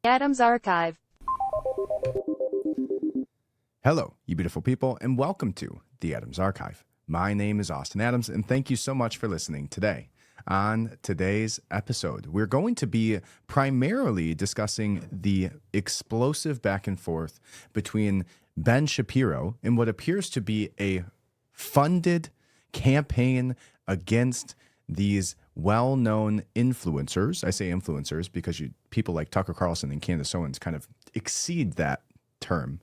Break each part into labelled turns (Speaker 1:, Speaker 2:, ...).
Speaker 1: Adams Archive.
Speaker 2: Hello, you beautiful people, and welcome to the Adams Archive. My name is Austin Adams, and thank you so much for listening today. On today's episode, we're going to be primarily discussing the explosive back and forth between Ben Shapiro and what appears to be a funded campaign against these well-known influencers. I say influencers because people like Tucker Carlson and Candace Owens kind of exceed that term.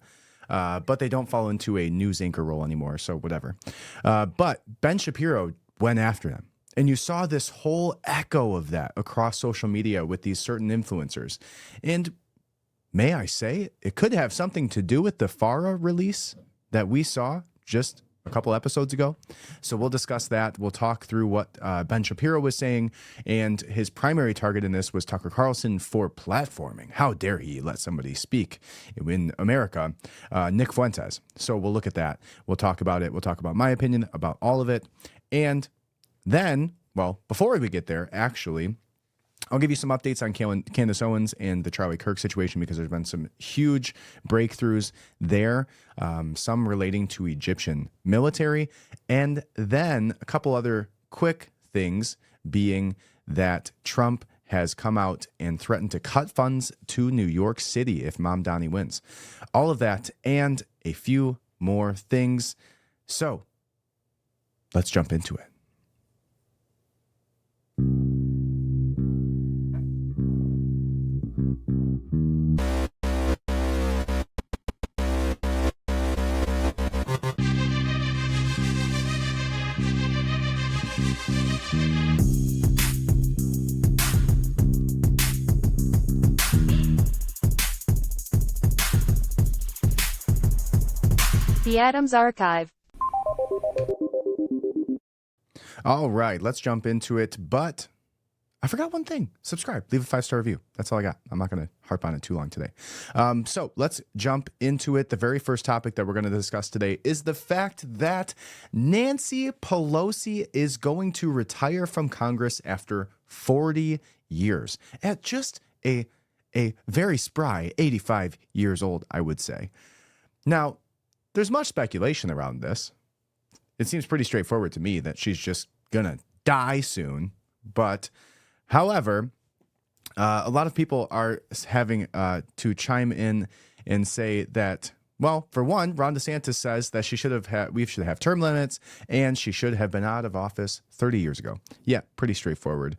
Speaker 2: But they don't fall into a news anchor role anymore, so whatever. But Ben Shapiro went after them. And you saw this whole echo of that across social media with these certain influencers. And may I say, it could have something to do with the FARA release that we saw just a couple episodes ago. So we'll discuss that. We'll talk through what Ben Shapiro was saying. And his primary target in this was Tucker Carlson for platforming. How dare he let somebody speak in America? Nick Fuentes. So we'll look at that. We'll talk about it. We'll talk about my opinion about all of it. And then, well, before we get there, actually, I'll give you some updates on Candace Owens and the Charlie Kirk situation because there's been some huge breakthroughs there, some relating to Egyptian military, and then a couple other quick things being that Trump has come out and threatened to cut funds to New York City if Mamdani wins. All of that and a few more things. So let's jump into it.
Speaker 1: The Adams Archive.
Speaker 2: All right, let's jump into it. But I forgot one thing. Subscribe. Leave a 5-star review. That's all I got. I'm not going to harp on it too long today. So let's jump into it. The very first topic that we're going to discuss today is the fact that Nancy Pelosi is going to retire from Congress after 40 years at just a very spry 85 years old, I would say. Now, there's much speculation around this. It seems pretty straightforward to me that she's just going to die soon. But, however, a lot of people are having to chime in and say that, well, for one, Ron DeSantis says that we should have term limits and she should have been out of office 30 years ago. Yeah, pretty straightforward.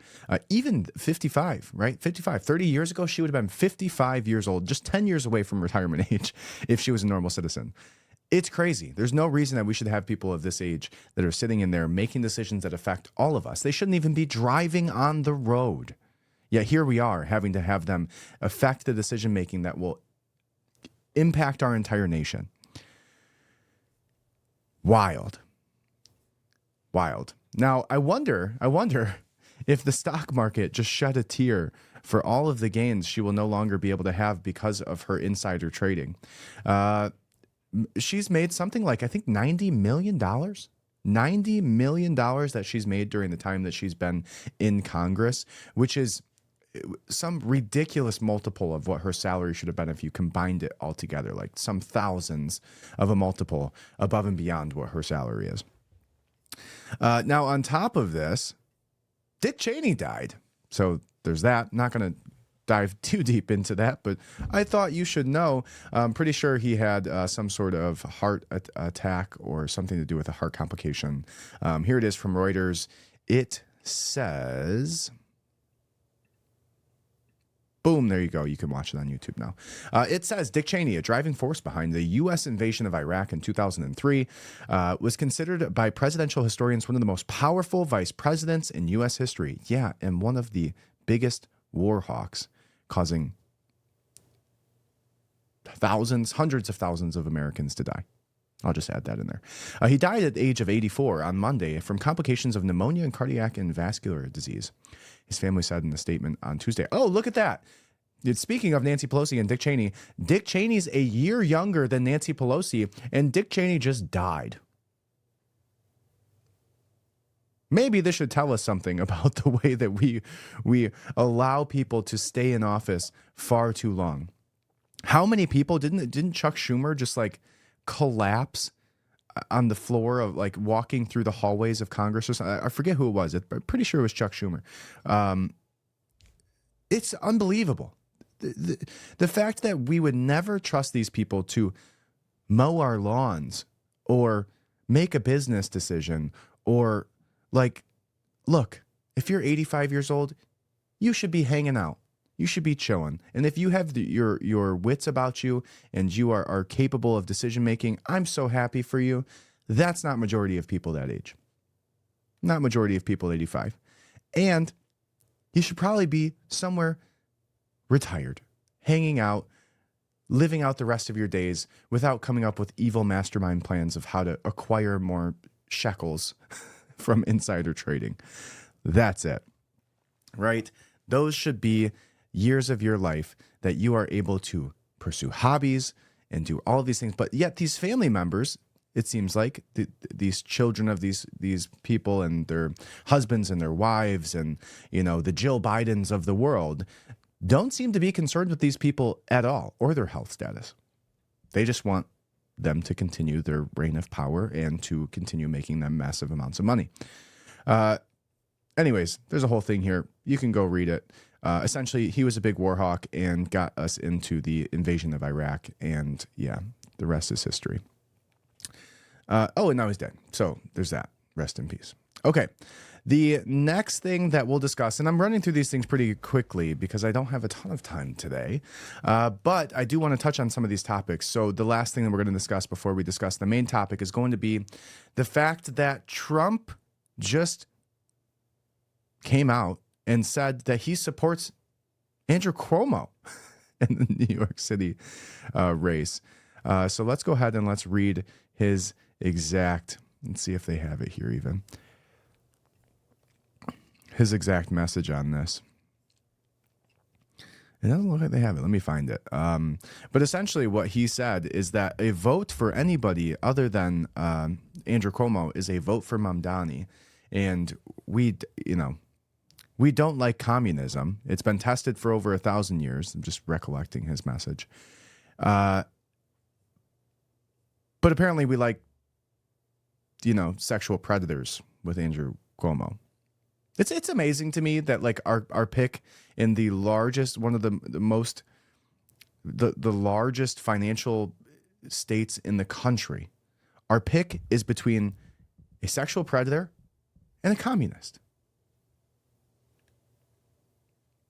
Speaker 2: Even 55, right? 30 years ago, she would have been 55 years old, just 10 years away from retirement age if she was a normal citizen. It's crazy. There's no reason that we should have people of this age that are sitting in there making decisions that affect all of us. They shouldn't even be driving on the road. Yet here we are having to have them affect the decision making that will impact our entire nation. Wild. Now, I wonder if the stock market just shed a tear for all of the gains she will no longer be able to have because of her insider trading. She's made something like, I think, $90 million. $90 million that she's made during the time that she's been in Congress, which is some ridiculous multiple of what her salary should have been if you combined it all together, like some thousands of a multiple above and beyond what her salary is. Now, on top of this, Dick Cheney died. So there's that. Not going to dive too deep into that, but I thought you should know. I'm pretty sure he had some sort of heart attack or something to do with a heart complication. Here it is from Reuters. It says, boom, there you go. You can watch it on YouTube now. It says Dick Cheney, a driving force behind the U.S. invasion of Iraq in 2003, was considered by presidential historians one of the most powerful vice presidents in U.S. history. Yeah, and one of the biggest war hawks, causing hundreds of thousands of Americans to die. I'll just add that in there. He died at the age of 84 on Monday from complications of pneumonia and cardiac and vascular disease. His family said in a statement on Tuesday. Oh, look at that. Speaking of Nancy Pelosi and Dick Cheney's a year younger than Nancy Pelosi, and Dick Cheney just died. Maybe this should tell us something about the way that we allow people to stay in office far too long. How many people didn't Chuck Schumer just like collapse on the floor of like walking through the hallways of Congress or something? I forget who it was. I'm pretty sure it was Chuck Schumer. It's unbelievable. The fact that we would never trust these people to mow our lawns or make a business decision or like, look, if you're 85 years old, you should be hanging out. You should be chilling. And if you have your wits about you and you are capable of decision making, I'm so happy for you. That's not majority of people that age. Not majority of people 85. And you should probably be somewhere retired, hanging out, living out the rest of your days without coming up with evil mastermind plans of how to acquire more shekels from insider trading. That's it, right? Those should be years of your life that you are able to pursue hobbies and do all of these things. But yet these family members, it seems like these children of these people and their husbands and their wives and, you know, the Jill Bidens of the world don't seem to be concerned with these people at all or their health status. They just want them to continue their reign of power and to continue making them massive amounts of money. Anyways, there's a whole thing here. You can go read it. Essentially, he was a big war hawk and got us into the invasion of Iraq. And yeah, the rest is history. And now he's dead. So there's that. Rest in peace. Okay. The next thing that we'll discuss, and I'm running through these things pretty quickly because I don't have a ton of time today, but I do want to touch on some of these topics. So the last thing that we're going to discuss before we discuss the main topic is going to be the fact that Trump just came out and said that he supports Andrew Cuomo in the New York City race. So let's go ahead and let's read his exact, let's see if they have it here even. His exact message on this. It doesn't look like they have it. Let me find it. But essentially what he said is that a vote for anybody other than Andrew Cuomo is a vote for Mamdani. And we don't like communism. It's been tested for over 1,000 years. I'm just recollecting his message. But apparently we like, sexual predators with Andrew Cuomo. It's amazing to me that like our pick in the largest, one of the largest financial states in the country, our pick is between a sexual predator and a communist.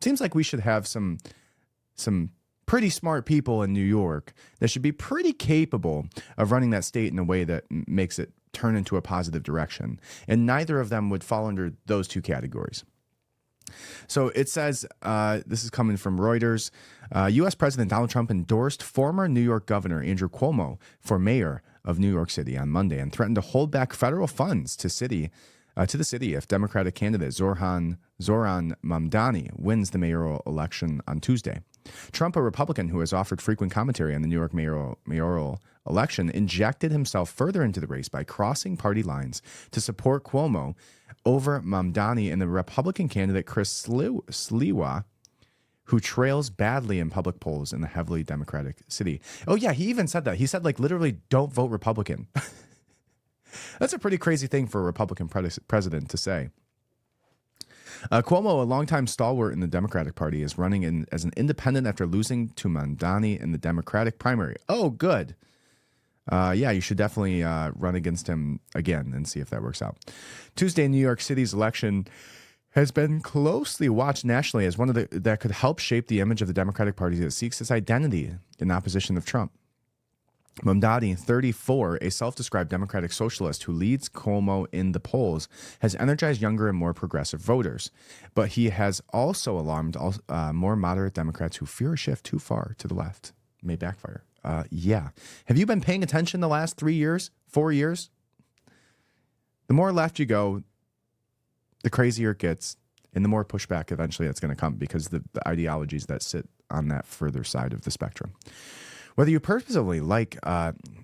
Speaker 2: Seems like we should have some pretty smart people in New York that should be pretty capable of running that state in a way that makes it turn into a positive direction. And neither of them would fall under those two categories. So it says, this is coming from Reuters, U.S. President Donald Trump endorsed former New York Governor Andrew Cuomo for mayor of New York City on Monday and threatened to hold back federal funds to the city if Democratic candidate Zoran Mamdani wins the mayoral election on Tuesday. Trump, a Republican who has offered frequent commentary on the New York mayoral election, injected himself further into the race by crossing party lines to support Cuomo over Mamdani and the Republican candidate Chris Sliwa, who trails badly in public polls in the heavily Democratic city. Oh, yeah, he even said that. He said, like, literally, don't vote Republican. That's a pretty crazy thing for a Republican president to say. Cuomo, a longtime stalwart in the Democratic Party, is running as an independent after losing to Mamdani in the Democratic primary. Oh, good. Yeah, you should definitely run against him again and see if that works out. Tuesday, New York City's election has been closely watched nationally as one of that could help shape the image of the Democratic Party that seeks its identity in opposition of Trump. Mamdani, 34, a self-described Democratic socialist who leads Cuomo in the polls, has energized younger and more progressive voters. But he has also alarmed more moderate Democrats who fear a shift too far to the left. May backfire. Yeah. Have you been paying attention the last 3 years, 4 years? The more left you go, the crazier it gets, and the more pushback eventually that's going to come because the ideologies that sit on that further side of the spectrum. Whether you personally like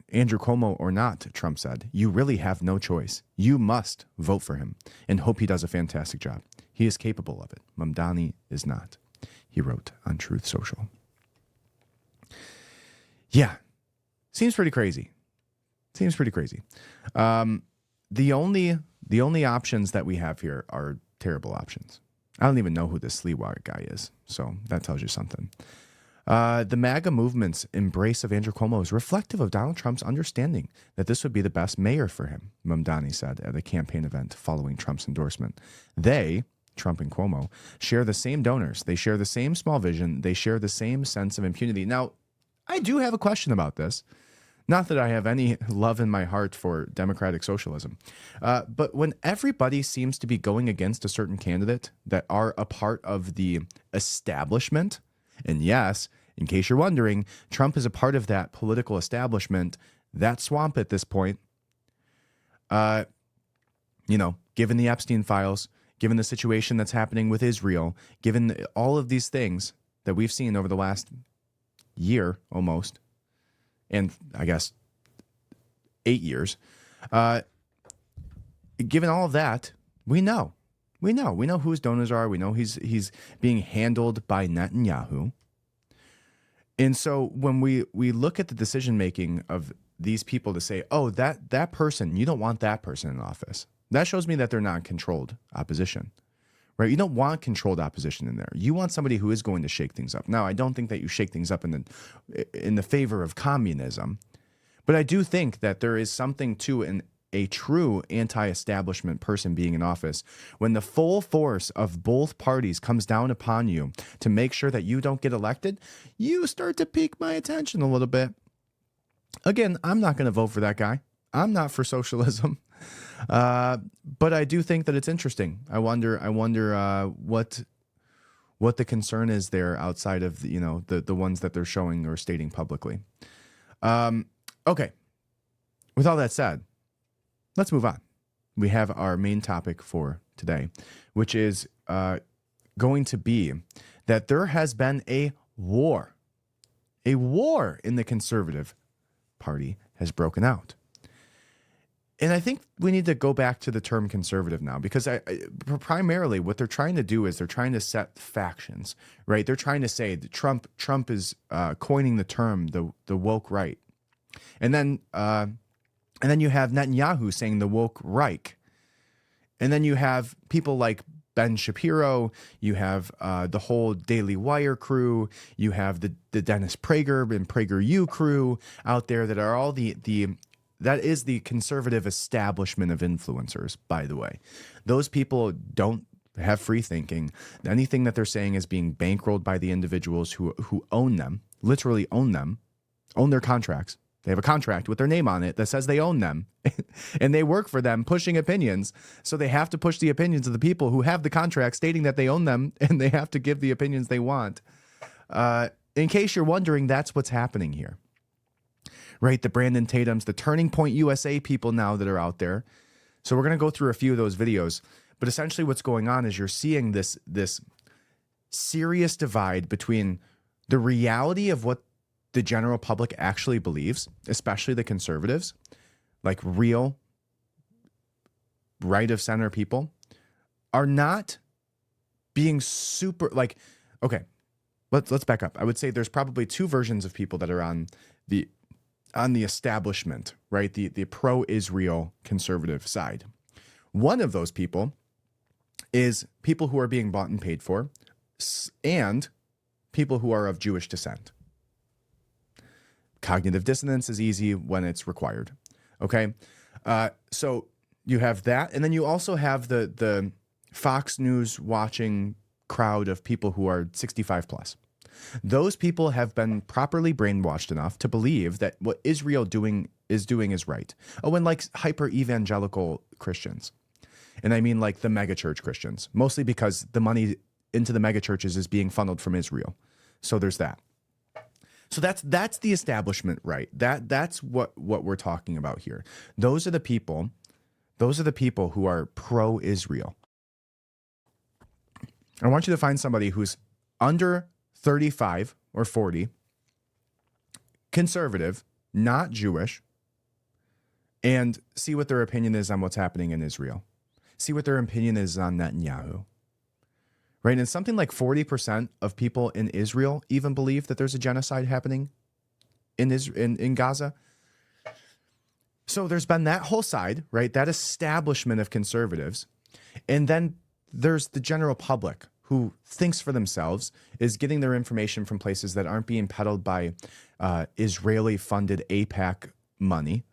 Speaker 2: Andrew Cuomo or not, Trump said, you really have no choice. You must vote for him and hope he does a fantastic job. He is capable of it. Mamdani is not, he wrote on Truth Social. Yeah, seems pretty crazy. Seems pretty crazy. The only options that we have here are terrible options. I don't even know who this Sliwa guy is, so that tells you something. The MAGA movement's embrace of Andrew Cuomo is reflective of Donald Trump's understanding that this would be the best mayor for him, Mamdani said at a campaign event following Trump's endorsement. They, Trump and Cuomo, share the same donors. They share the same small vision. They share the same sense of impunity. Now, I do have a question about this. Not that I have any love in my heart for democratic socialism, but when everybody seems to be going against a certain candidate that are a part of the establishment, and yes, in case you're wondering, Trump is a part of that political establishment, that swamp at this point, given the Epstein files, given the situation that's happening with Israel, given all of these things that we've seen over the last year almost, and I guess 8 years, given all of that, we know who his donors are. We know he's being handled by Netanyahu. And so when we look at the decision making of these people to say, oh, that person, you don't want that person in office, that shows me that they're not controlled opposition. Right? You don't want controlled opposition in there. You want somebody who is going to shake things up. Now, I don't think that you shake things up in the favor of communism, but I do think that there is something to a true anti-establishment person being in office when the full force of both parties comes down upon you to make sure that you don't get elected. You start to pique my attention a little bit. Again, I'm not going to vote for that guy. I'm not for socialism. But I do think that it's interesting. I wonder what the concern is there outside of the ones that they're showing or stating publicly. Okay. With all that said, let's move on. We have our main topic for today, which is going to be that there has been a war in the conservative party has broken out. And I think we need to go back to the term conservative now, because primarily what they're trying to do is they're trying to set factions, right? They're trying to say that Trump is coining the term the woke right, and then you have Netanyahu saying the woke Reich, and then you have people like Ben Shapiro, you have the whole Daily Wire crew, you have the Dennis Prager and PragerU crew out there that are all that is the conservative establishment of influencers, by the way. Those people don't have free thinking. Anything that they're saying is being bankrolled by the individuals who own them, literally own them, own their contracts. They have a contract with their name on it that says they own them, and they work for them pushing opinions. So they have to push the opinions of the people who have the contract stating that they own them, and they have to give the opinions they want. In case you're wondering, that's what's happening here. Right, the Brandon Tatums, the Turning Point USA people now that are out there. So we're going to go through a few of those videos. But essentially what's going on is you're seeing this serious divide between the reality of what the general public actually believes, especially the conservatives, like real right of center people, are not being super like, okay, let's back up. I would say there's probably two versions of people that are on the establishment, right? The pro-Israel conservative side. One of those people is people who are being bought and paid for, and people who are of Jewish descent. Cognitive dissonance is easy when it's required. Okay, so you have that, and then you also have the Fox News watching crowd of people who are 65 plus. Those people have been properly brainwashed enough to believe that what Israel is doing is right. Oh, and like hyper evangelical Christians, and I mean like the megachurch Christians, mostly because the money into the megachurches is being funneled from Israel. So there's that. So that's the establishment, right? That's what we're talking about here. Those are the people who are pro-Israel. I want you to find somebody who's under 35 or 40, conservative, not Jewish, and see what their opinion is on what's happening in Israel. See what their opinion is on Netanyahu. Right? And something like 40% of people in Israel even believe that there's a genocide happening in Gaza. So there's been that whole side, right? That establishment of conservatives. And then there's the general public who thinks for themselves, is getting their information from places that aren't being peddled by Israeli-funded AIPAC money.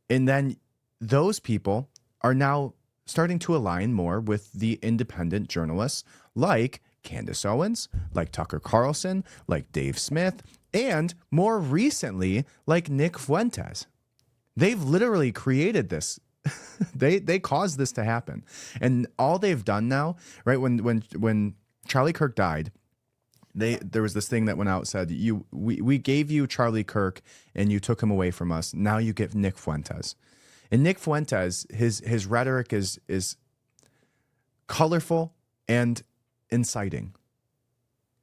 Speaker 2: And then those people are now starting to align more with the independent journalists like Candace Owens, like Tucker Carlson, like Dave Smith, and more recently, like Nick Fuentes. They've literally created this. They caused this to happen. And all they've done now, right, when Charlie Kirk died, there was this thing that went out, said, we gave you Charlie Kirk and you took him away from us. Now you get Nick Fuentes. And Nick Fuentes, his rhetoric is colorful and inciting,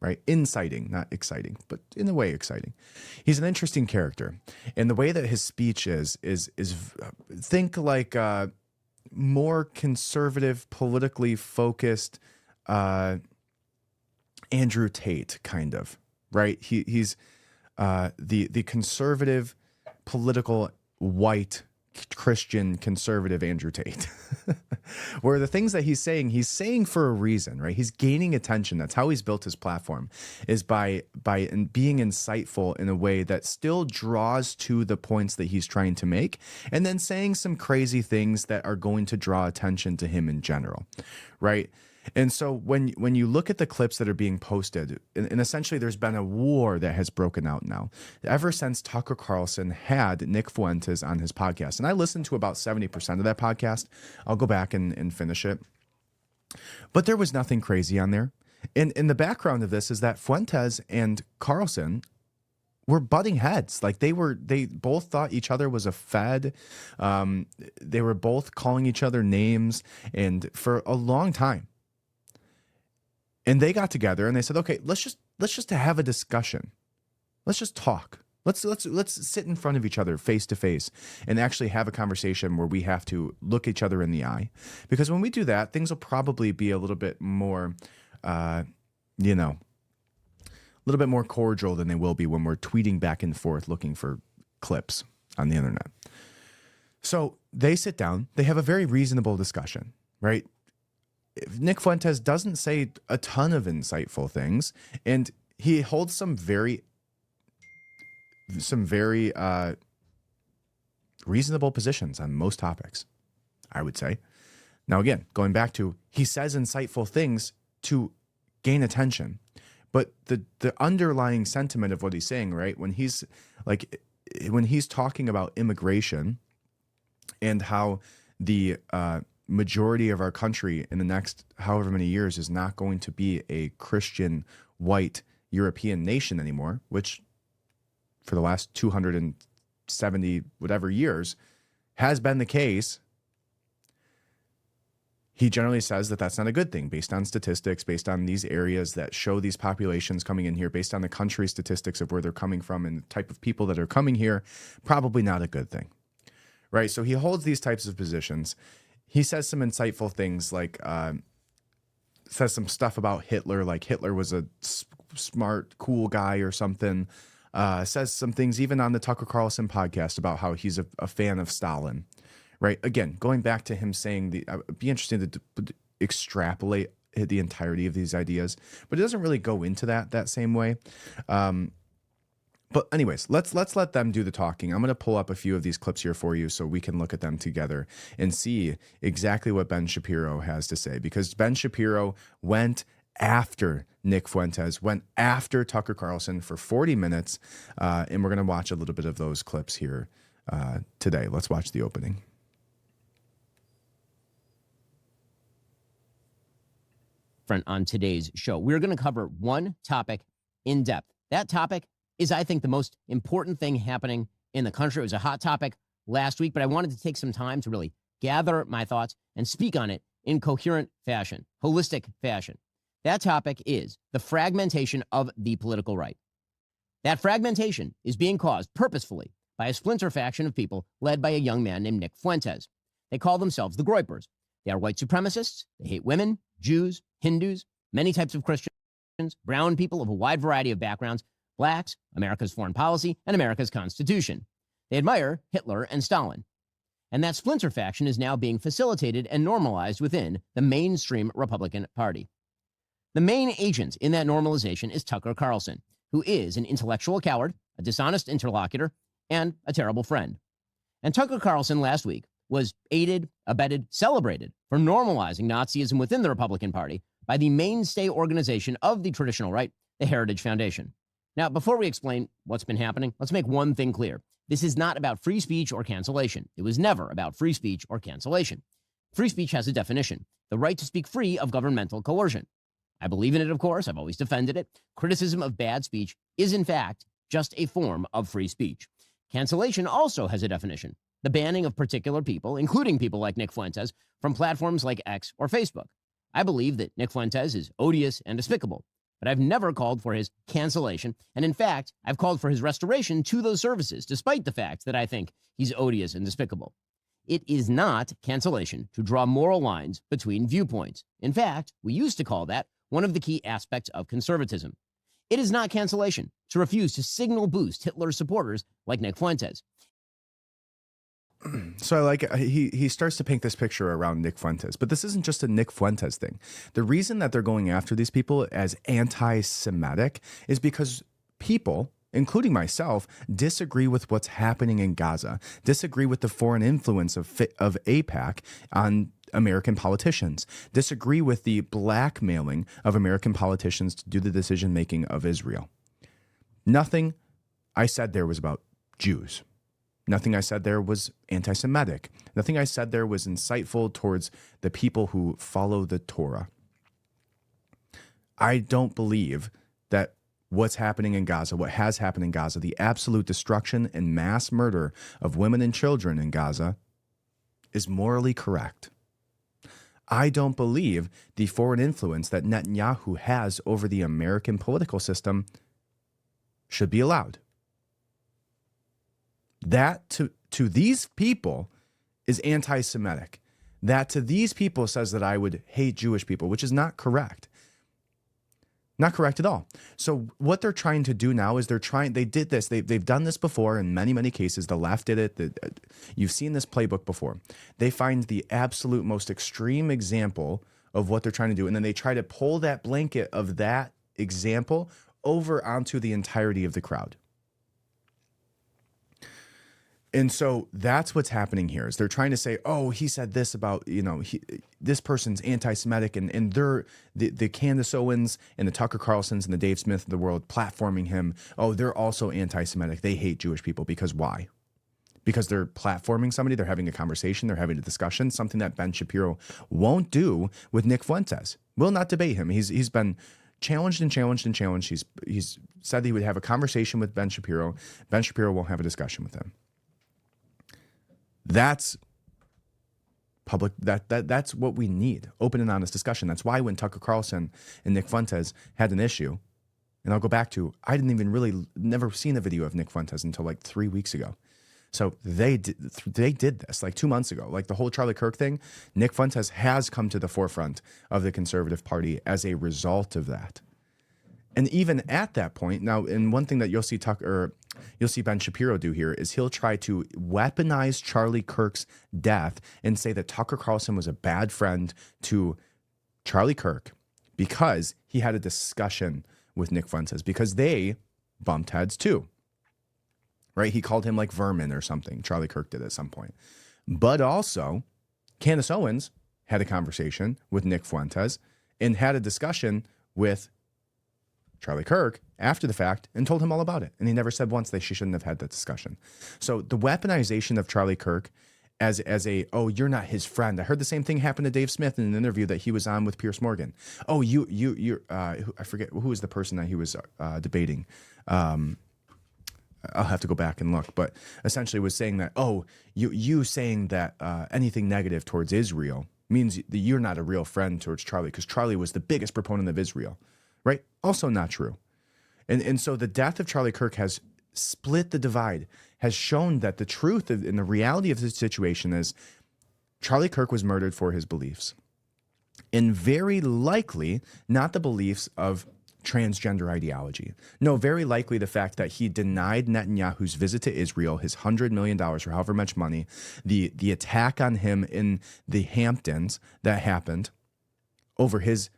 Speaker 2: right? Inciting, not exciting, but in a way exciting. He's an interesting character. And the way that his speech is think like more conservative, politically focused Andrew Tate, kind of, right? He's the conservative, political, white Christian conservative Andrew Tate, where the things that he's saying for a reason, right? He's gaining attention. That's how he's built his platform, is by being insightful in a way that still draws to the points that he's trying to make, and then saying some crazy things that are going to draw attention to him in general, right? And so when you look at the clips that are being posted, and essentially there's been a war that has broken out now, ever since Tucker Carlson had Nick Fuentes on his podcast. And I listened to about 70% of that podcast. I'll go back and finish it. But there was nothing crazy on there. And in the background of this is that Fuentes and Carlson were butting heads. Like they both thought each other was a fed. They were both calling each other names, and for a long time. And they got together and they said, okay, let's just have a discussion. Let's just talk. Let's sit in front of each other face to face and actually have a conversation where we have to look each other in the eye. Because when we do that, things will probably be a little bit more, a little bit more cordial than they will be when we're tweeting back and forth looking for clips on the internet. So they sit down, they have a very reasonable discussion, right? Nick Fuentes doesn't say a ton of insightful things, and he holds some very reasonable positions on most topics, I would say. Now, again, going back to, he says insightful things to gain attention, but the underlying sentiment of what he's saying, right? When he's talking about immigration and how the majority of our country in the next however many years is not going to be a Christian white European nation anymore, which for the last 270 whatever years has been the case. He generally says that that's not a good thing based on statistics, based on these areas that show these populations coming in here, based on the country statistics of where they're coming from and the type of people that are coming here, probably not a good thing, right? So he holds these types of positions. He says some insightful things, like says some stuff about Hitler, like Hitler was a smart, cool guy or something. Says some things even on the Tucker Carlson podcast about how he's a fan of Stalin, right? Again, going back to him saying I'd be interested to extrapolate the entirety of these ideas, but it doesn't really go into that same way. But anyways, let's let them do the talking. I'm going to pull up a few of these clips here for you so we can look at them together and see exactly what Ben Shapiro has to say, because Ben Shapiro went after Nick Fuentes, went after Tucker Carlson for 40 minutes, and we're going to watch a little bit of those clips here today. Let's watch the opening.
Speaker 3: On today's show, we're going to cover one topic in depth. That topic is, I think, the most important thing happening in the country. It was a hot topic last week, but I wanted to take some time to really gather my thoughts and speak on it in coherent fashion, holistic fashion. That topic is the fragmentation of the political right. That fragmentation is being caused purposefully by a splinter faction of people led by a young man named Nick Fuentes. They call themselves the Groypers. They are white supremacists. They hate women, Jews, Hindus, many types of Christians, brown people of a wide variety of backgrounds, blacks, America's foreign policy, and America's Constitution. They admire Hitler and Stalin. And that splinter faction is now being facilitated and normalized within the mainstream Republican Party. The main agent in that normalization is Tucker Carlson, who is an intellectual coward, a dishonest interlocutor, and a terrible friend. And Tucker Carlson last week was aided, abetted, celebrated for normalizing Nazism within the Republican Party by the mainstay organization of the traditional right, the Heritage Foundation. Now, before we explain what's been happening, let's make one thing clear. This is not about free speech or cancellation. It was never about free speech or cancellation. Free speech has a definition, the right to speak free of governmental coercion. I believe in it, of course. I've always defended it. Criticism of bad speech is, in fact, just a form of free speech. Cancellation also has a definition, the banning of particular people, including people like Nick Fuentes, from platforms like X or Facebook. I believe that Nick Fuentes is odious and despicable, but I've never called for his cancellation, and in fact, I've called for his restoration to those services, despite the fact that I think he's odious and despicable. It is not cancellation to draw moral lines between viewpoints. In fact, we used to call that one of the key aspects of conservatism. It is not cancellation to refuse to signal boost Hitler's supporters like Nick Fuentes.
Speaker 2: So I like he starts to paint this picture around Nick Fuentes, but this isn't just a Nick Fuentes thing. The reason that they're going after these people as anti-Semitic is because people, including myself, disagree with what's happening in Gaza, disagree with the foreign influence of AIPAC on American politicians, disagree with the blackmailing of American politicians to do the decision-making of Israel. Nothing I said there was about Jews. Nothing I said there was anti-Semitic. Nothing I said there was insightful towards the people who follow the Torah. I don't believe that what's happening in Gaza, what has happened in Gaza, the absolute destruction and mass murder of women and children in Gaza is morally correct. I don't believe the foreign influence that Netanyahu has over the American political system should be allowed. That to these people is anti-Semitic. That to these people says that I would hate Jewish people, which is not correct. Not correct at all. So what they're trying to do now is they did this. They've done this before in many, many cases. The left did it. You've seen this playbook before. They find the absolute most extreme example of what they're trying to do, and then they try to pull that blanket of that example over onto the entirety of the crowd. And so that's what's happening here is they're trying to say, oh, he said this about, this person's anti-Semitic and they're the Candace Owens and the Tucker Carlsons and the Dave Smith of the world platforming him. Oh, they're also anti-Semitic. They hate Jewish people because why? Because they're platforming somebody. They're having a conversation. They're having a discussion, something that Ben Shapiro won't do with Nick Fuentes. Will not debate him. He's been challenged and challenged and challenged. He's said that he would have a conversation with Ben Shapiro. Ben Shapiro won't have a discussion with him. That's public. That's what we need. Open and honest discussion. That's why when Tucker Carlson and Nick Fuentes had an issue, and I'll go back to, I didn't even really never seen a video of Nick Fuentes until like 3 weeks ago. So they did this like 2 months ago, like the whole Charlie Kirk thing. Nick Fuentes has come to the forefront of the conservative party as a result of that. And even at that point, now, and one thing that you'll see Ben Shapiro do here is he'll try to weaponize Charlie Kirk's death and say that Tucker Carlson was a bad friend to Charlie Kirk because he had a discussion with Nick Fuentes, because they bumped heads too, right? He called him like vermin or something. Charlie Kirk did at some point. But also, Candace Owens had a conversation with Nick Fuentes and had a discussion with Charlie Kirk after the fact and told him all about it. And he never said once that she shouldn't have had that discussion. So the weaponization of Charlie Kirk as oh, you're not his friend. I heard the same thing happen to Dave Smith in an interview that he was on with Piers Morgan. Oh, you're I forget who was the person that he was debating. I'll have to go back and look, but essentially was saying that, oh, you saying that anything negative towards Israel means that you're not a real friend towards Charlie, because Charlie was the biggest proponent of Israel. Right? Also not true. And so the death of Charlie Kirk has split the divide, has shown that the truth and the reality of the situation is Charlie Kirk was murdered for his beliefs. And very likely not the beliefs of transgender ideology. No, very likely the fact that he denied Netanyahu's visit to Israel, his $100 million or however much money, the attack on him in the Hamptons that happened over his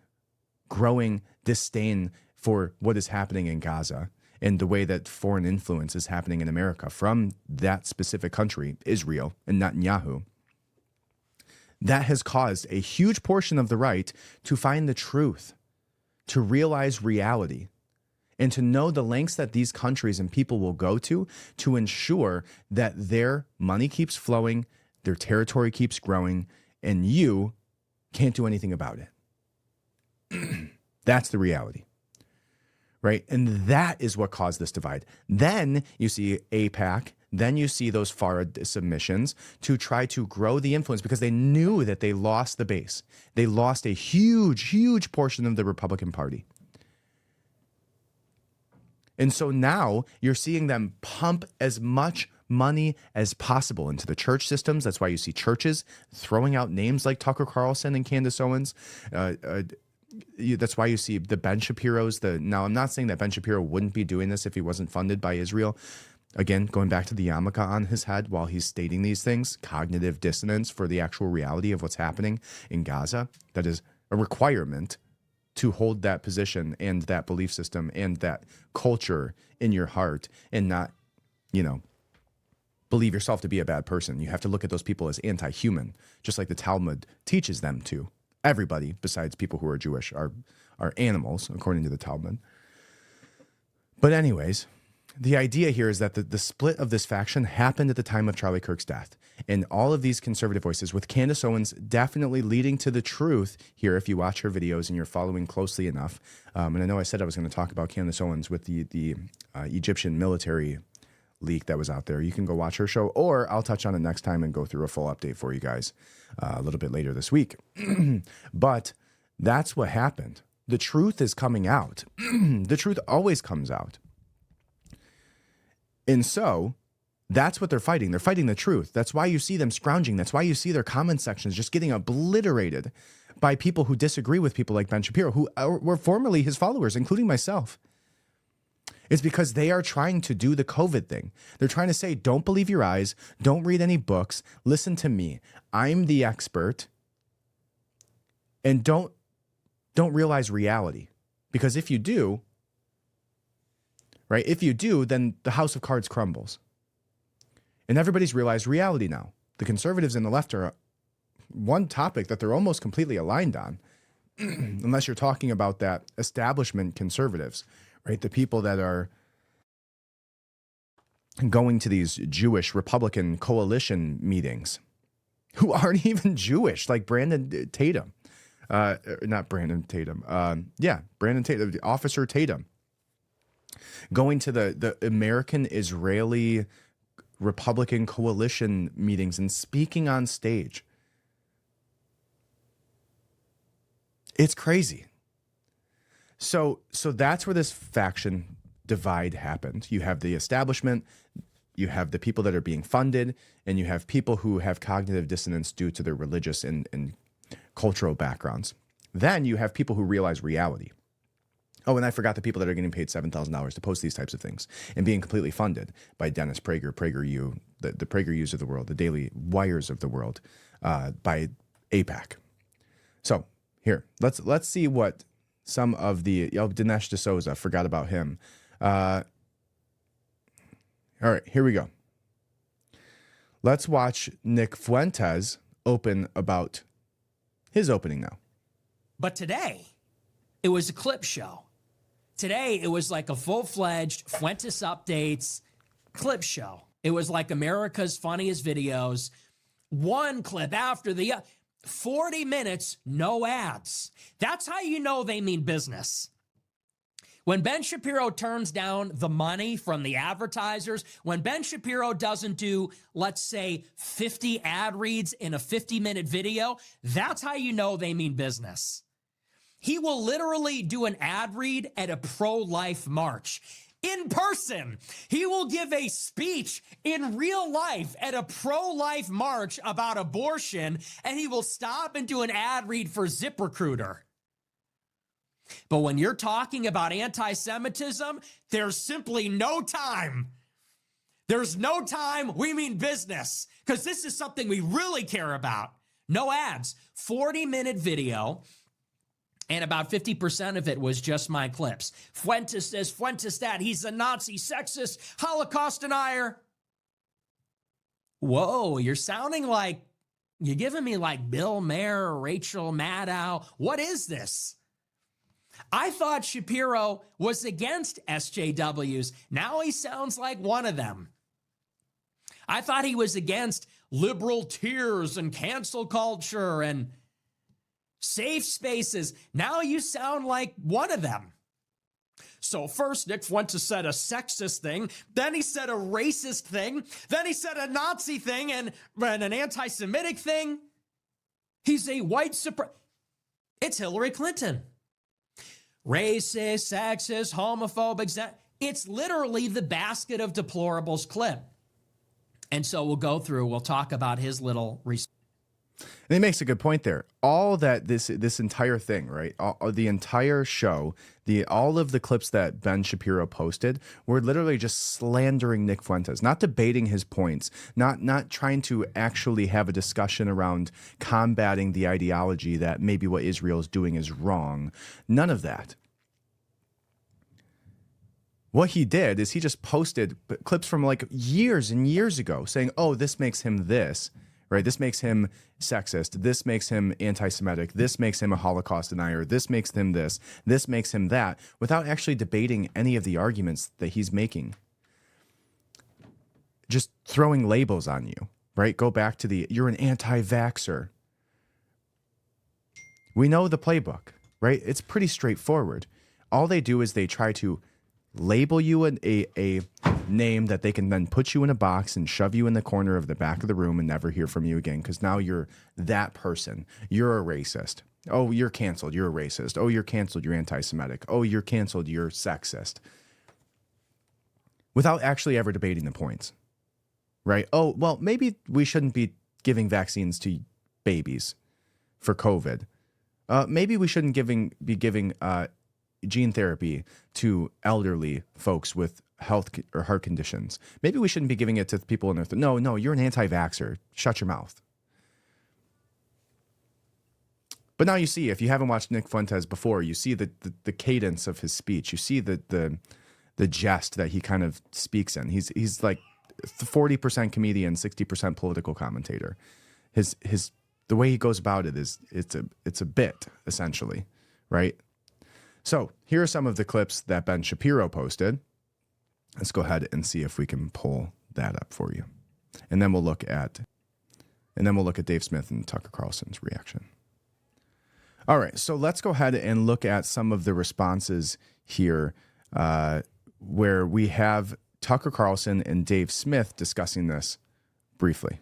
Speaker 2: growing disdain for what is happening in Gaza and the way that foreign influence is happening in America from that specific country, Israel and Netanyahu. That has caused a huge portion of the right to find the truth, to realize reality, and to know the lengths that these countries and people will go to ensure that their money keeps flowing, their territory keeps growing, and you can't do anything about it. That's the reality, right? And that is what caused this divide. Then you see AIPAC, then you see those far submissions to try to grow the influence because they knew that they lost the base. They lost a huge, huge portion of the Republican Party. And so now you're seeing them pump as much money as possible into the church systems. That's why you see churches throwing out names like Tucker Carlson and Candace Owens. That's why you see the Ben Shapiros. Now, I'm not saying that Ben Shapiro wouldn't be doing this if he wasn't funded by Israel. Again, going back to the yarmulke on his head while he's stating these things, cognitive dissonance for the actual reality of what's happening in Gaza. That is a requirement to hold that position and that belief system and that culture in your heart and not, believe yourself to be a bad person. You have to look at those people as anti-human, just like the Talmud teaches them to. Everybody besides people who are Jewish are animals, according to the Talmud. But anyways, the idea here is that the split of this faction happened at the time of Charlie Kirk's death. And all of these conservative voices, with Candace Owens definitely leading to the truth here, if you watch her videos and you're following closely enough. And I know I said I was going to talk about Candace Owens with the Egyptian military leak that was out there. You can go watch her show, or I'll touch on it next time and go through a full update for you guys a little bit later this week. But that's what happened. The truth is coming out. The truth always comes out. And so that's what they're fighting. They're fighting the truth. That's why you see them scrounging. That's why you see their comment sections just getting obliterated by people who disagree with people like Ben Shapiro, who were formerly his followers, including myself. It's because they are trying to do the COVID thing. They're trying to say, don't believe your eyes. Don't read any books. Listen to me. I'm the expert. And don't realize reality. Because if you do, right? If you do, then the house of cards crumbles. And everybody's realized reality now. The conservatives and the left are one topic that they're almost completely aligned on, unless you're talking about that establishment conservatives, right? The people that are going to these Jewish Republican coalition meetings who aren't even Jewish, like Brandon Tatum. Not Brandon Tatum. Brandon Tatum, Officer Tatum. Going to the American-Israeli Republican coalition meetings and speaking on stage. It's crazy. So that's where this faction divide happened. You have the establishment, you have the people that are being funded, and you have people who have cognitive dissonance due to their religious and cultural backgrounds. Then you have people who realize reality. Oh, and I forgot the people that are getting paid $7,000 to post these types of things and being completely funded by Dennis Prager, PragerU, the PragerUs of the world, the Daily Wires of the world, by AIPAC. So here, let's see what some of the Dinesh D'Souza, forgot about him. All right, here we go. Let's watch Nick Fuentes open about his opening now.
Speaker 4: But today, it was a clip show. Today, it was like a full-fledged Fuentes Updates clip show. It was like America's Funniest Videos. One clip after the other. 40 minutes, no ads. That's how you know they mean business. When Ben Shapiro turns down the money from the advertisers, when Ben Shapiro doesn't do, let's say, 50 ad reads in a 50-minute video, that's how you know they mean business. He will literally do an ad read at a pro-life march. In person, he will give a speech in real life at a pro-life march about abortion, and he will stop and do an ad read for ZipRecruiter. But when you're talking about anti-Semitism, there's simply no time. There's no time. We mean business, because this is something we really care about. No ads. 40-minute video. And about 50% of it was just my clips. Fuentes this, Fuentes that. He's a Nazi, sexist, Holocaust denier. Whoa, you're sounding like, you're giving me like Bill Maher or Rachel Maddow. What is this? I thought Shapiro was against SJWs. Now he sounds like one of them. I thought he was against liberal tears and cancel culture and safe spaces. Now you sound like one of them. So first, Nick Fuentes said a sexist thing. Then he said a racist thing. Then he said a Nazi thing and an anti-Semitic thing. He's a white supremacist. It's Hillary Clinton. Racist, sexist, homophobic. It's literally the basket of deplorables clip. And so we'll go through, we'll talk about his little response.
Speaker 2: And he makes a good point there. All that this entire thing, right? The entire show, all of the clips that Ben Shapiro posted were literally just slandering Nick Fuentes, not debating his points, not trying to actually have a discussion around combating the ideology that maybe what Israel is doing is wrong. None of that. What he did is he just posted clips from like years and years ago saying, oh, this makes him this. Right? This makes him sexist. This makes him anti-Semitic. This makes him a Holocaust denier. This makes him this. This makes him that, without actually debating any of the arguments that he's making. Just throwing labels on you, right? Go back to you're an anti-vaxxer. We know the playbook, right? It's pretty straightforward. All they do is they try to label you a name that they can then put you in a box and shove you in the corner of the back of the room and never hear from you again, because now you're that person. You're a racist. Oh, you're canceled. You're a racist. Oh, you're canceled. You're anti-Semitic. Oh, you're canceled. You're sexist. Without actually ever debating the points, right? Oh, well, maybe we shouldn't be giving vaccines to babies for COVID. Maybe we shouldn't be giving gene therapy to elderly folks with health or heart conditions. Maybe we shouldn't be giving it to people in their no, you're an anti-vaxxer. Shut your mouth. But now you see, if you haven't watched Nick Fuentes before, you see the cadence of his speech. You see the jest that he kind of speaks in. He's like 40% comedian, 60% political commentator. The way he goes about it is it's a bit, essentially, right? So here are some of the clips that Ben Shapiro posted. Let's go ahead and see if we can pull that up for you. And then we'll look at Dave Smith and Tucker Carlson's reaction. All right, so let's go ahead and look at some of the responses here where we have Tucker Carlson and Dave Smith discussing this briefly.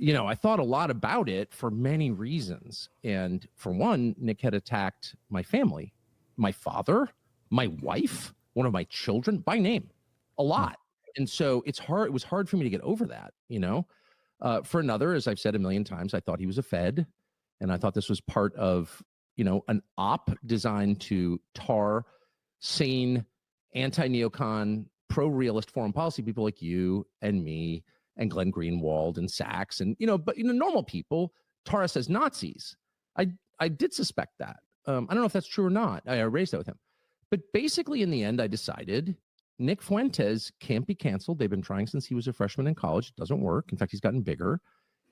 Speaker 5: You know, I thought a lot about it for many reasons. And for one, Nick had attacked my family, my father, my wife, one of my children by name, a lot. And so it was hard for me to get over that, you know. For another, as I've said a million times, I thought he was a Fed. And I thought this was part of, you know, an op designed to tar sane, anti-neocon, pro-realist foreign policy people like you and me and Glenn Greenwald and Sachs and, but normal people tar us as Nazis. I did suspect that. I don't know if that's true or not. I raised that with him. But basically, in the end, I decided Nick Fuentes can't be canceled. They've been trying since he was a freshman in college. It doesn't work. In fact, he's gotten bigger.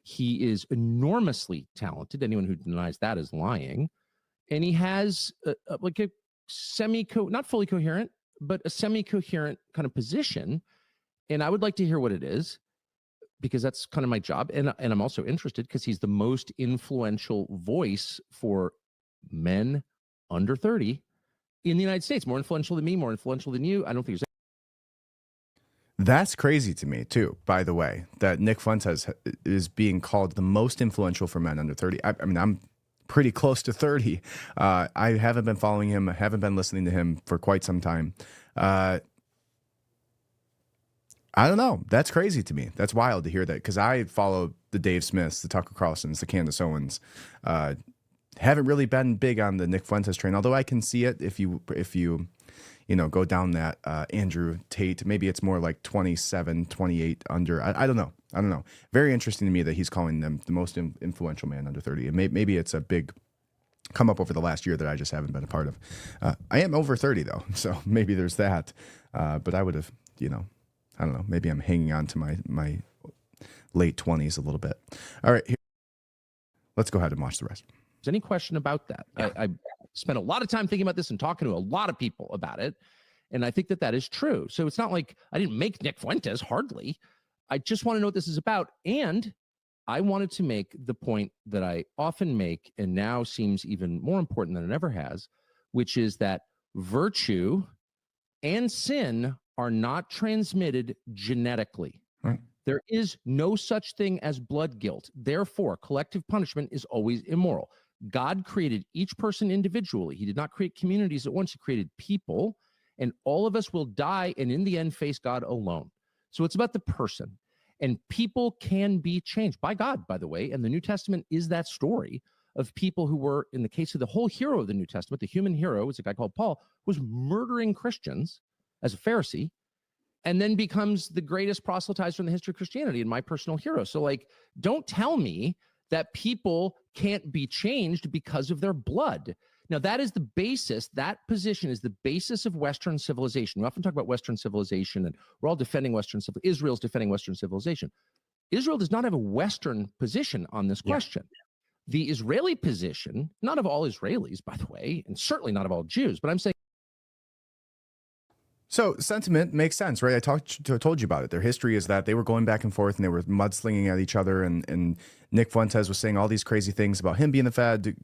Speaker 5: He is enormously talented. Anyone who denies that is lying. And he has like a not fully coherent, but a semi-coherent kind of position. And I would like to hear what it is, because that's kind of my job. And I'm also interested because he's the most influential voice for men under 30 in the United States. More influential than me, more influential than you. I don't think there's.
Speaker 2: That's crazy to me, too, by the way, that Nick Fuentes is being called the most influential for men under 30. I mean, pretty close to 30. I haven't been following him. I haven't been listening to him for quite some time. I don't know. That's crazy to me. That's wild to hear that, because I follow the Dave Smiths, the Tucker Carlsons, the Candace Owens. Haven't really been big on the Nick Fuentes train, although I can see it if you go down that Andrew Tate. Maybe it's more like 27, 28 under. I don't know. Very interesting to me that he's calling them the most influential man under 30. And maybe it's a big come up over the last year that I just haven't been a part of. I am over 30 though, so maybe there's that. But I would have, I don't know. Maybe I'm hanging on to my late 20s a little bit. All right, let's go ahead and watch the rest.
Speaker 5: There's any question about that?
Speaker 2: Yeah.
Speaker 5: I spent a lot of time thinking about this and talking to a lot of people about it, and I think that is true. So it's not like I didn't make Nick Fuentes, hardly. I just want to know what this is about, and I wanted to make the point that I often make and now seems even more important than it ever has, which is that virtue and sin are not transmitted genetically.
Speaker 2: Right.
Speaker 5: There is no such thing as blood guilt. Therefore, collective punishment is always immoral. God created each person individually. He did not create communities at once. He created people, and all of us will die and in the end face God alone. So it's about the person, and people can be changed by God, by the way. And the New Testament is that story of people who were, in the case of the whole hero of the New Testament, the human hero is a guy called Paul, was murdering Christians as a Pharisee, and then becomes the greatest proselytizer in the history of Christianity and my personal hero. So don't tell me that people can't be changed because of their blood. Now, that is the basis. That position is the basis of Western civilization. We often talk about Western civilization, and we're all defending Western civilization. Israel's defending Western civilization. Israel does not have a Western position on this question. The Israeli position, not of all Israelis, by the way, and certainly not of all Jews, but I'm saying.
Speaker 2: So sentiment makes sense, right? I told you about it. Their history is that they were going back and forth and they were mudslinging at each other. And Nick Fuentes was saying all these crazy things about him being the Fed.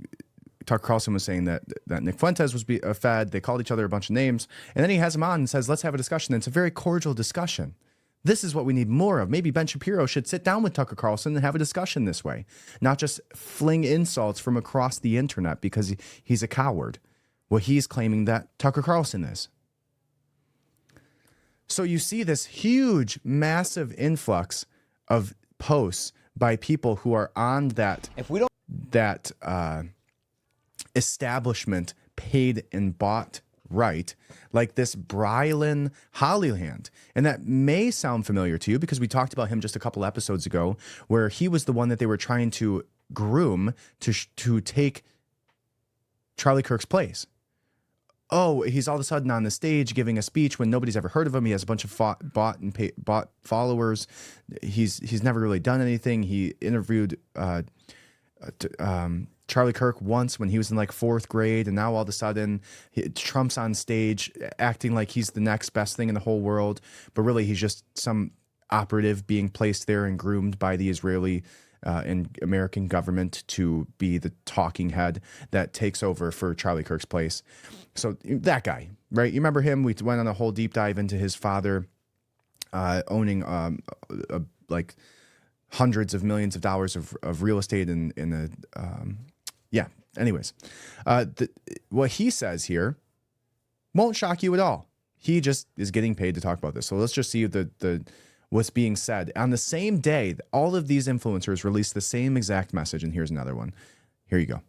Speaker 2: Tucker Carlson was saying that Nick Fuentes was a Fed. They called each other a bunch of names. And then he has him on and says, let's have a discussion. And it's a very cordial discussion. This is what we need more of. Maybe Ben Shapiro should sit down with Tucker Carlson and have a discussion this way, not just fling insults from across the internet because he's a coward. What he's claiming that Tucker Carlson is. So you see this huge, massive influx of posts by people who are on that establishment paid and bought right, like this Brylan Hollyland. And that may sound familiar to you because we talked about him just a couple episodes ago, where he was the one that they were trying to groom to take Charlie Kirk's place. Oh, he's all of a sudden on the stage giving a speech when nobody's ever heard of him. He has a bunch of bought followers. He's never really done anything. He interviewed Charlie Kirk once when he was in like 4th grade, and now all of a sudden Trump's on stage acting like he's the next best thing in the whole world, but really he's just some operative being placed there and groomed by the Israeli and American government to be the talking head that takes over for Charlie Kirk's place. So that guy, right? You remember him? We went on a whole deep dive into his father owning like hundreds of millions of dollars of real estate in a anyways. What he says here won't shock you at all. He just is getting paid to talk about this. So let's just see what's being said. On the same day, all of these influencers released the same exact message, and here's another one. Here you go.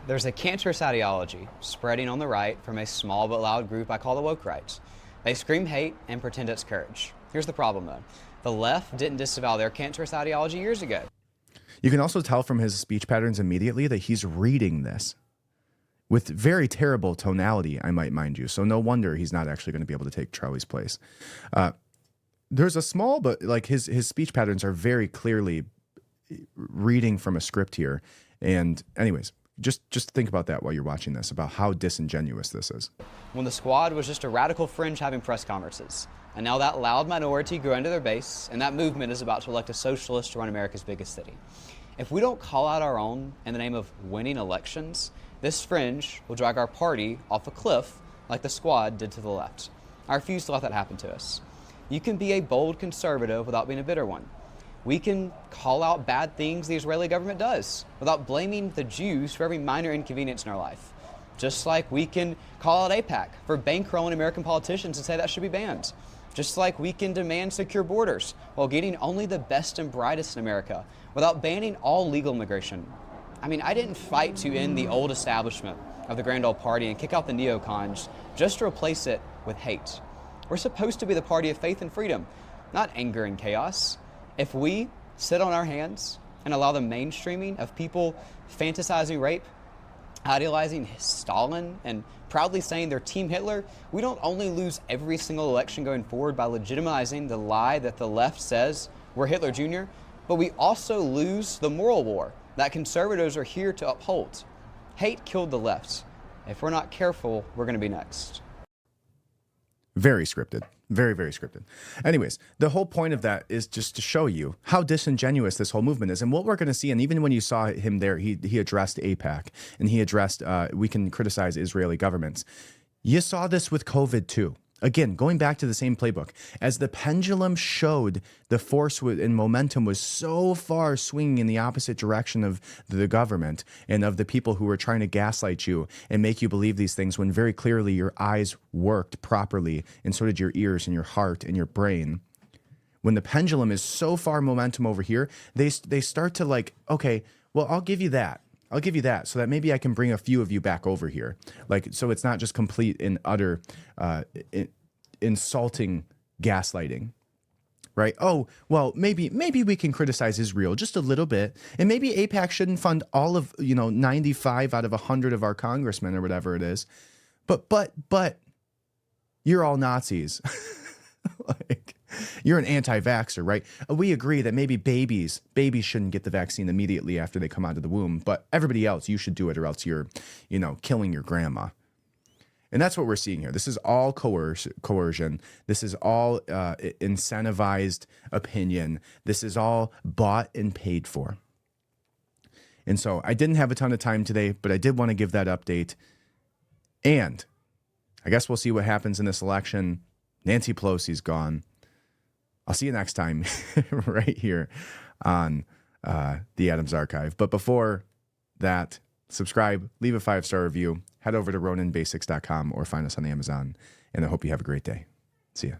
Speaker 6: There's a cancerous ideology spreading on the right from a small but loud group I call the woke rights. They scream hate and pretend it's courage. Here's the problem, though. The left didn't disavow their cancerous ideology years ago.
Speaker 2: You can also tell from his speech patterns immediately that he's reading this with very terrible tonality, I might mind you. So no wonder he's not actually going to be able to take Charlie's place. There's a small, but like his speech patterns are very clearly reading from a script here. And anyways, just think about that while you're watching this, about how disingenuous this is.
Speaker 6: When the squad was just a radical fringe having press conferences. And now that loud minority grew into their base, and that movement is about to elect a socialist to run America's biggest city. If we don't call out our own in the name of winning elections, this fringe will drag our party off a cliff like the squad did to the left. I refuse to let that happen to us. You can be a bold conservative without being a bitter one. we can call out bad things the Israeli government does without blaming the Jews for every minor inconvenience in our life. Just like we can call out AIPAC for bankrolling American politicians and say that should be banned. Just like we can demand secure borders while getting only the best and brightest in America without banning all legal immigration. I mean, I didn't fight to end the old establishment of the Grand Old Party and kick out the neocons just to replace it with hate. We're supposed to be the party of faith and freedom, not anger and chaos. If we sit on our hands and allow the mainstreaming of people fantasizing rape, idealizing Stalin, and proudly saying they're Team Hitler, we don't only lose every single election going forward by legitimizing the lie that the left says we're Hitler Jr., but we also lose the moral war that conservatives are here to uphold. Hate killed the left. If we're not careful, we're going to be next.
Speaker 2: Very scripted. Very, very scripted. Anyways, the whole point of that is just to show you how disingenuous this whole movement is. And what we're going to see, and even when you saw him there, he addressed AIPAC and he addressed, we can criticize Israeli governments. You saw this with COVID too. Again, going back to the same playbook, as the pendulum showed the force and momentum was so far swinging in the opposite direction of the government and of the people who were trying to gaslight you and make you believe these things when very clearly your eyes worked properly and so did your ears and your heart and your brain. When the pendulum is so far momentum over here, they start to like, okay, well, I'll give you that. I'll give you that so that maybe I can bring a few of you back over here. Like, so it's not just complete and utter insulting gaslighting, right? Oh, well, maybe we can criticize Israel just a little bit. And maybe AIPAC shouldn't fund all of, 95 out of 100 of our congressmen or whatever it is. But you're all Nazis. Like, you're an anti-vaxxer, right? We agree that maybe babies shouldn't get the vaccine immediately after they come out of the womb, but everybody else, you should do it or else you're, killing your grandma. And that's what we're seeing here. This is all coercion. This is all incentivized opinion. This is all bought and paid for. And so I didn't have a ton of time today, but I did want to give that update. And I guess we'll see what happens in this election. Nancy Pelosi's gone. I'll see you next time right here on the Adams Archive. But before that, subscribe, leave a 5-star review, head over to RoninBasics.com or find us on Amazon. And I hope you have a great day. See ya.